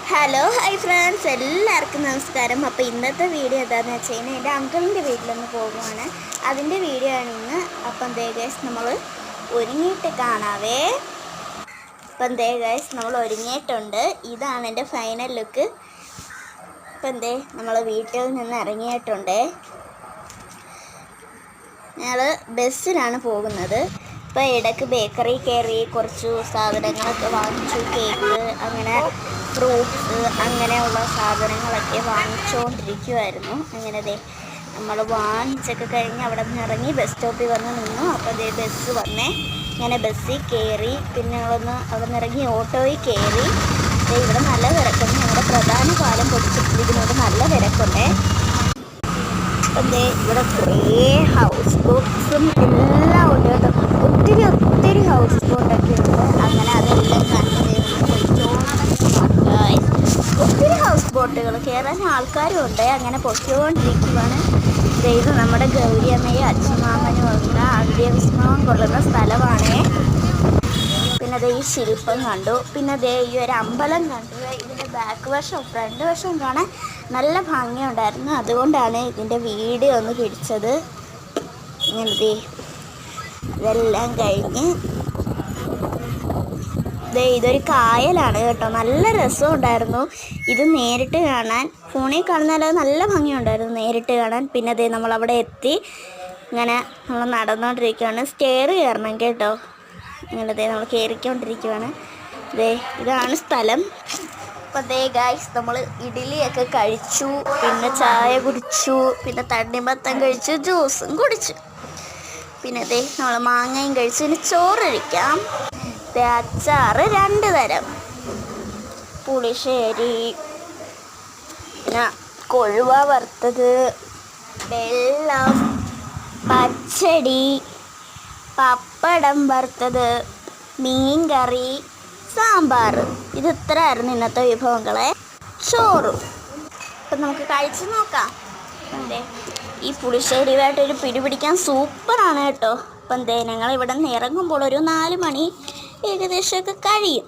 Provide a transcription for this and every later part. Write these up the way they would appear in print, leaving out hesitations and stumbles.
Hello hi friends, എല്ലാവർക്കും നമസ്കാരം. അപ്പോൾ ഇന്നത്തെ വീഡിയോ എന്താണെന്ന് വെച്ച് കഴിഞ്ഞാൽ എൻ്റെ അങ്കിളിൻ്റെ വീട്ടിലൊന്ന് പോകുവാണ്. അതിൻ്റെ വീഡിയോ ആണ് ഇന്ന്. അപ്പം ദേ ഗൈസ് നമ്മൾ ഒരുങ്ങിയിട്ട് കാണാവേ. അപ്പം ദേ ഗൈസ് നമ്മൾ ഒരുങ്ങിയിട്ടുണ്ട്. ഇതാണ് എൻ്റെ ഫൈനൽ ലുക്ക്. അപ്പം ദേ നമ്മൾ വീട്ടിൽ നിന്ന് ഇറങ്ങിയിട്ടുണ്ട്. ഞങ്ങൾ ബസ്സിലാണ് പോകുന്നത്. ഇപ്പോൾ ഇടയ്ക്ക് ബേക്കറി കയറി കുറച്ച് സാധനങ്ങളൊക്കെ വാങ്ങിച്ചു. കേക്ക്, അങ്ങനെ ഫ്രൂട്ട്സ്, അങ്ങനെയുള്ള സാധനങ്ങളൊക്കെ വാങ്ങിച്ചുകൊണ്ടിരിക്കുമായിരുന്നു. അങ്ങനെ ദേ നമ്മൾ വാങ്ങിച്ചൊക്കെ കഴിഞ്ഞ് അവിടെ നിന്ന് ഇറങ്ങി ബസ് സ്റ്റോപ്പിൽ വന്ന് നിന്നു. അപ്പോൾ ദേ ബസ് വന്നേ. ഇങ്ങനെ ബസ്സിൽ കയറി. പിന്നെ ഞങ്ങളൊന്ന് അവിടെ നിന്ന് ഇറങ്ങി ഓട്ടോയിൽ കയറി. ഇവിടെ നല്ല തിരക്കുണ്ട്. ഞങ്ങളുടെ പ്രധാന പാലം പൊടിച്ചിട്ടിരിക്കുന്നത് നല്ല തിരക്കുണ്ടേ. അപ്പം ദേ ഇവിടെ കുറേ ഹൗസ് ബോട്ട്സും എല്ലാം ഉണ്ട് കേട്ടോ. ഒത്തിരി ഹൗസ് ബോട്ടൊക്കെ ഉണ്ട്. അങ്ങനെ അതെല്ലാം കണ്ടു. ഒത്തിരി ഹൗസ് ബോട്ടുകൾ കയറാൻ ആൾക്കാരും ഉണ്ട്. അങ്ങനെ പൊയ്ക്കൊണ്ടിരിക്കുവാണ്. ഇത് നമ്മുടെ ഗൗരിയമ്മയും അച്ഛമാമനും ഉള്ള അന്ത്യവിസ്മയം കൊള്ളുന്ന സ്ഥലമാണ്. പിന്നെ അതേ ഈ ശില്പം കണ്ടു. പിന്നെ അതേ ഈ ഒരു അമ്പലം കണ്ടു. ഇതിൻ്റെ ബാക്ക് വശം ഫ്രണ്ട് വശം കാണാൻ നല്ല ഭംഗിയുണ്ടായിരുന്നു. അതുകൊണ്ടാണ് ഇതിൻ്റെ വീഡിയോ ഒന്ന് പിടിച്ചത്. ഇങ്ങനത്തെ ഇതെല്ലാം കഴിഞ്ഞ് ഇതൊരു കായലാണ് കേട്ടോ. നല്ല രസമുണ്ടായിരുന്നു ഇത് നേരിട്ട് കാണാൻ. ഫോണിൽ കാണുന്നതല്ലാതെ നല്ല ഭംഗിയുണ്ടായിരുന്നു നേരിട്ട് കാണാൻ. പിന്നെ അതേ നമ്മളവിടെ എത്തി. ഇങ്ങനെ നമ്മൾ നടന്നുകൊണ്ടിരിക്കുകയാണ്. സ്റ്റെയർ കയറണം കേട്ടോ. അങ്ങനെ നമ്മൾ കയറിക്കൊണ്ടിരിക്കുകയാണ്. ഇതാണ് സ്ഥലം. അപ്പോൾ ഗായ്സ് നമ്മൾ ഇഡ്ഡലിയൊക്കെ കഴിച്ചു. പിന്നെ ചായ കുടിച്ചു. പിന്നെ തണ്ണിമത്തൻ കഴിച്ചു. ജ്യൂസും കുടിച്ചു. പിന്നെ നമ്മൾ മാങ്ങയും കഴിച്ചു. പിന്നെ ചോറൊഴിക്കാം. അച്ചാറ് 2 തരം, പുളിശ്ശേരി, പിന്നെ കൊഴുവ വറുത്തത്, വെള്ളം, പച്ചടി, പപ്പടം വറുത്തത്, മീൻകറി, സാമ്പാർ. ഇത് ഇത്രയായിരുന്നു ഇന്നത്തെ വിഭവങ്ങളെ. ചോറും. അപ്പം നമുക്ക് കഴിച്ച് നോക്കാം. ഈ പുളിശ്ശേരിയുമായിട്ടൊരു പിടിപിടിക്കാൻ സൂപ്പറാണ് കേട്ടോ. അപ്പം ഞങ്ങൾ ഇവിടെ നിന്ന് ഇറങ്ങുമ്പോൾ ഒരു 4 മണി ഏകദേശമൊക്കെ കഴിയും.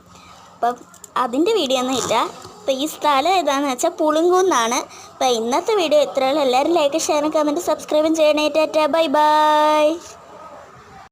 അപ്പം അതിൻ്റെ വീഡിയോ ഒന്നും ഇല്ല. അപ്പം ഈ സ്ഥലം ഏതാണെന്ന് വെച്ചാൽ പുളിങ്കുന്നാണ്. അപ്പം ഇന്നത്തെ വീഡിയോ ഇത്രയുള്ളൂ. എല്ലാവരും ലൈക്ക്, ഷെയർ, കമൻറ്റ്, സബ്സ്ക്രൈബും ചെയ്യണേ. Tata, bye bye.